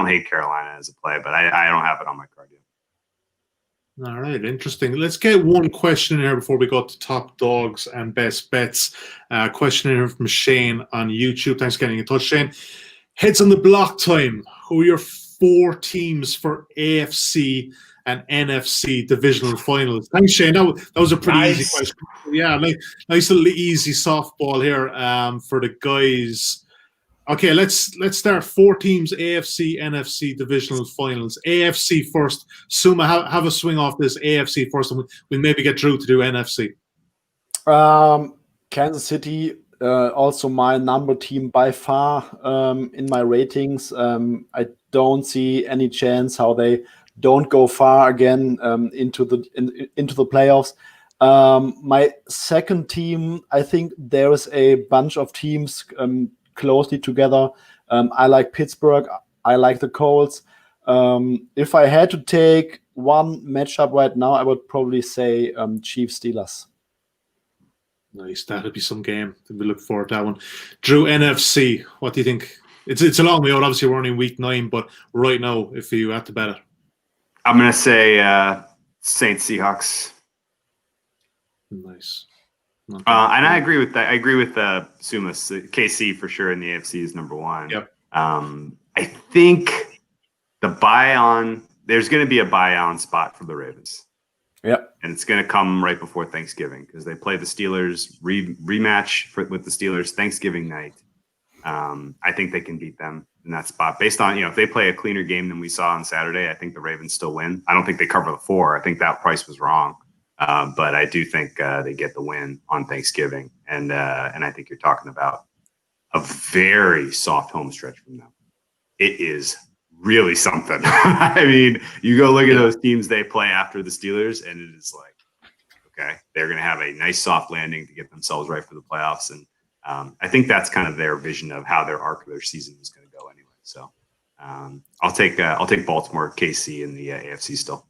hate Carolina as a play, but I don't have it on my card yet. All right, interesting. Let's get one question in here before we go to top dogs and best bets. Question in here from Shane on YouTube. Thanks for getting in touch, Shane. Heads on the block time. Who are your 4 teams for AFC and NFC divisional finals? Thanks, Shane. That was a pretty easy question. Yeah, nice little easy softball here for the guys. Okay, let's start. 4 teams, AFC, NFC divisional finals. AFC first. Suma, have a swing off this AFC first, and we'll maybe get Drew to do NFC. Kansas City, also my number team by far in my ratings. I don't see any chance how they don't go far again into the playoffs. My second team, I think there is a bunch of teams closely together. I like Pittsburgh. I like the Colts. If I had to take one matchup right now, I would probably say Chiefs Steelers. Nice. That'll be some game. We look forward to that one. Drew, NFC, what do you think? It's a long way out. Obviously, we're only in week 9, but right now, if you had to bet it. I'm going to say Saints Seahawks. Nice. And I agree with that. I agree with Sumas. KC for sure in the AFC is number 1. Yep. I think the buy on there's going to be a buy on spot for the Ravens. Yep. And it's going to come right before Thanksgiving because they play the Steelers rematch with the Steelers Thanksgiving night. I think they can beat them in that spot based on, if they play a cleaner game than we saw on Saturday, I think the Ravens still win. I don't think they cover the 4. I think that price was wrong. But I do think they get the win on Thanksgiving. And I think you're talking about a very soft home stretch from them. It is really something. I mean, you go look at those teams they play after the Steelers, and it is like, okay, they're going to have a nice soft landing to get themselves right for the playoffs. And I think that's kind of their vision of how their arc of their season is going to go anyway. So I'll take Baltimore, KC in the AFC still.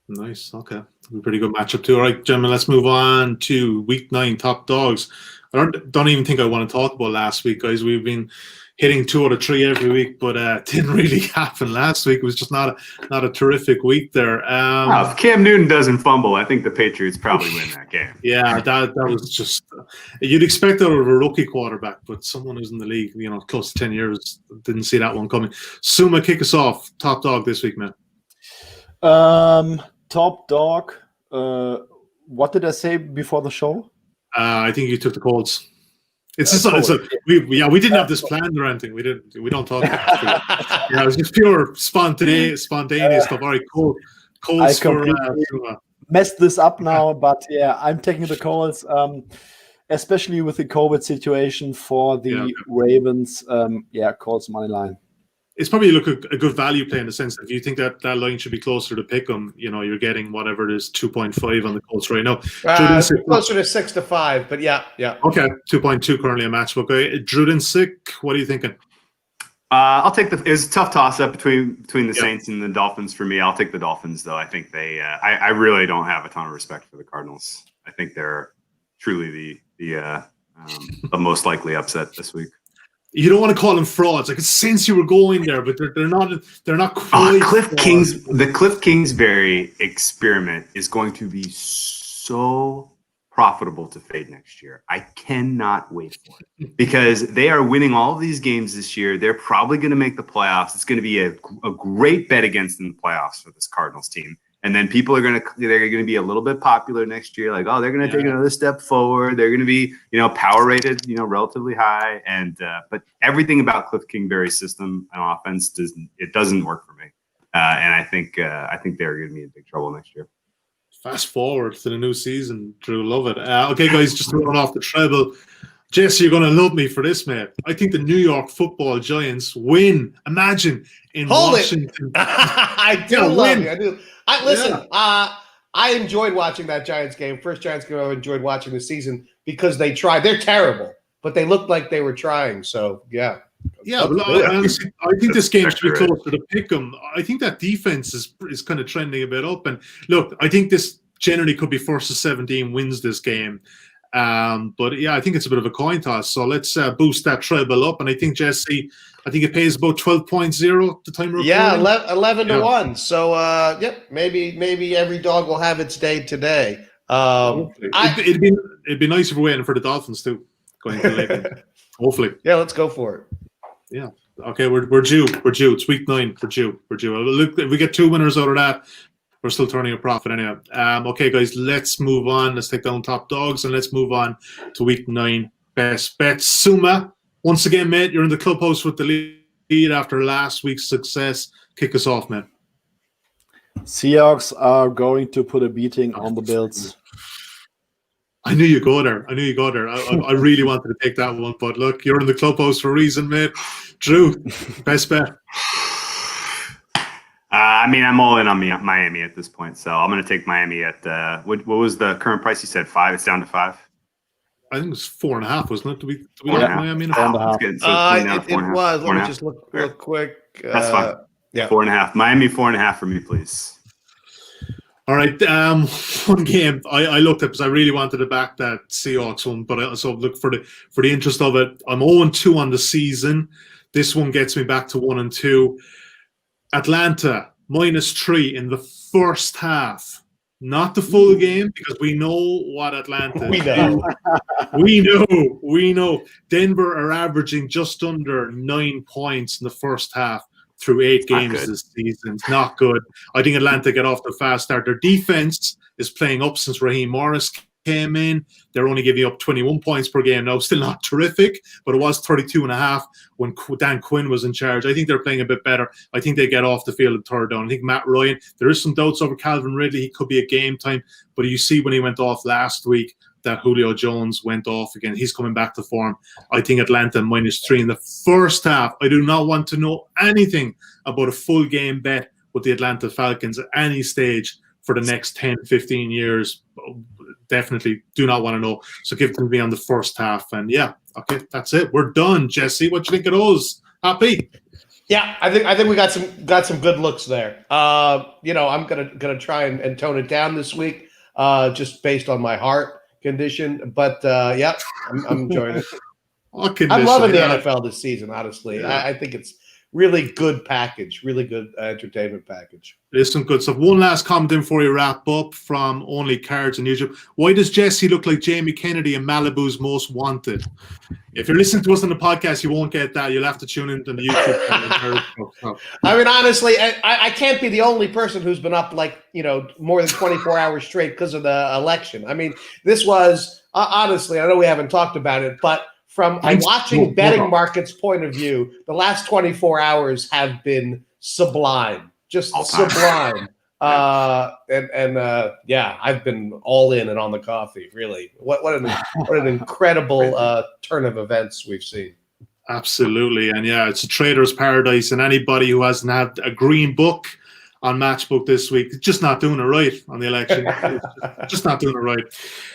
Nice. Okay. Pretty good matchup too. All right, gentlemen, let's move on to week 9 top dogs. I don't even think I want to talk about last week, guys. We've been hitting 2 out of 3 every week, but didn't really happen last week. It was just not a terrific week there. If Cam Newton doesn't fumble, I think the Patriots probably win that game. Yeah, that was just you'd expect that of a rookie quarterback, but someone who's in the league, close to 10 years, didn't see that one coming. Suma, kick us off. Top dog this week, man. Top dog. What did I say before the show? I think you took the Colts. We didn't have this planned or anything. We don't talk about it. It was just pure spontaneous stuff. All right, cool. Colts for messed this up now, but yeah, I'm taking the Colts, especially with the COVID situation for the Ravens. Colts money line. It's probably a good value play in the sense that if you think that line should be closer to pick them, you're getting whatever it is, 2.5 on the Colts right now. Closer to 6 to 5, but yeah. Okay, 2.2 currently a matchbook. Drew Dinsick, what are you thinking? I'll take it's a tough toss up between the Saints and the Dolphins for me. I'll take the Dolphins though. I think they. I really don't have a ton of respect for the Cardinals. I think they're truly the most likely upset this week. You don't want to call them frauds. I could sense you were going there, but they're not. They're not quite. The Cliff Kingsbury experiment is going to be so profitable to fade next year. I cannot wait for it because they are winning all of these games this year. They're probably going to make the playoffs. It's going to be a great bet against in the playoffs for this Cardinals team. And then people they're going to be a little bit popular next year. Like, they're going to take another step forward. They're going to be, power rated, relatively high. And, but everything about Cliff Kingsbury's system and offense doesn't work for me. And I think they're going to be in big trouble next year. Fast forward to the new season, Drew. Love it. Okay, guys, just to run off the treble. Jesse, you're going to love me for this, mate. I think the New York Football Giants win. Imagine in Washington. I do love you. I do. Listen, I enjoyed watching that Giants game. First Giants game I enjoyed watching the season because they tried. They're terrible, but they looked like they were trying. So, yeah. Yeah, but honestly, I think this game should be closer to pick 'em. I think that defense is kind of trending a bit up. And look, I think this generally could be 1st to 17 wins this game. But yeah, I think it's a bit of a coin toss. So let's boost that treble up. And I think, Jesse, it pays about 12.0 at the time we're recording. Yeah, 11 to 1. So, maybe every dog will have its day today. It'd be nice if we're waiting for the Dolphins too, going to late. Hopefully. Yeah, let's go for it. Yeah. Okay, we're due. It's week 9. We're due. Look, if we get 2 winners out of that, we're still turning a profit anyway. Okay, guys, let's move on. Let's take down top dogs and let's move on to week 9 best bets. Suma, once again, mate, you're in the clubhouse with the lead after last week's success. Kick us off, man. Seahawks are going to put a beating on the Bills. I knew you go there. I really wanted to take that one, but look, you're in the clubhouse for a reason, mate. Drew, best bet. I'm all in on Miami at this point, so I'm going to take Miami at what was the current price? You said 5. It's down to 5. I think it was 4.5, wasn't it? Do we have Miami in 4.5? It was. Let me just look real quick. That's fine. Yeah, 4.5. Miami 4.5 for me, please. All right, one game I looked at because I really wanted to back that Seahawks one, but I also look for the interest of it. I'm 0-2 on the season. This one gets me back to 1-2. Atlanta -3 in the first half, not the full game because we know what Atlanta. We know. Denver are averaging just under 9 points in the first half. through 8 Not games good. this season. It's not good. I think Atlanta get off the fast start. Their defense is playing up since Raheem Morris came in. They're only giving up 21 points per game now. Still not terrific, but it was 32.5 when Dan Quinn was in charge. I think they're playing a bit better. I think they get off the field at third down. I think Matt Ryan, there is some doubts over Calvin Ridley. He could be a game time, but you see when he went off last week that Julio Jones went off again. He's coming back to form. I think Atlanta -3 in the first half. I do not want to know anything about a full game bet with the Atlanta Falcons at any stage for the next 10, 15 years. Definitely do not want to know. So give it to me on the first half. And yeah, okay, that's it. We're done. Jesse, what you think of those? Happy? Yeah, I think we got some good looks there. I'm gonna try and tone it down this week, just based on my heart condition. But yeah, I'm enjoying it. I'm loving the NFL this season. Honestly, yeah. I think it's really good package, really good entertainment package. There's some good stuff. One last comment in before you wrap up from Only Cards on YouTube. Why does Jesse look like Jamie Kennedy in Malibu's Most Wanted? If you're listening to us on the podcast, you won't get that. You'll have to tune into the YouTube channel. I mean, honestly, I can't be the only person who's been up more than 24 hours straight because of the election. I mean, this was honestly, I know we haven't talked about it, but from a watching betting markets point of view, the last 24 hours have been sublime, just sublime. Yeah, I've been all in and on the coffee. Really, what an incredible turn of events we've seen. Absolutely, and yeah, it's a trader's paradise. And anybody who hasn't had a green book on Matchbook this week, just not doing it right on the election. just not doing it right.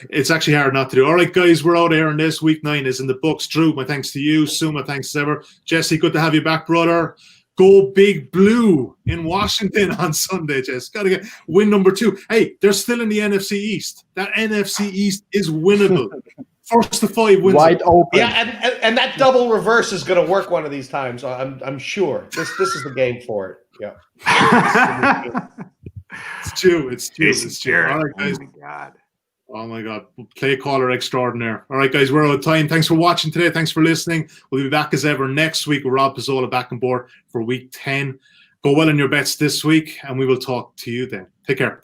It's actually hard not to do. All right, guys, we're out here, and this week 9 is in the books. Drew, my thanks to you. Suma, thanks as ever. Jesse, good to have you back, brother. Go Big Blue in Washington on Sunday, Jess. Got to get win number 2. Hey, they're still in the NFC East. That NFC East is winnable. First to 5 wins. Wide open. Yeah, and that double reverse is going to work one of these times. I'm sure. This is the game for it. Yeah. It's true. It's true. It's true. All right, guys. Oh my God. Oh my God. Play caller extraordinaire. All right, guys, we're out of time. Thanks for watching today. Thanks for listening. We'll be back as ever next week with Rob Pizzola back on board for week 10. Go well in your bets this week, and we will talk to you then. Take care.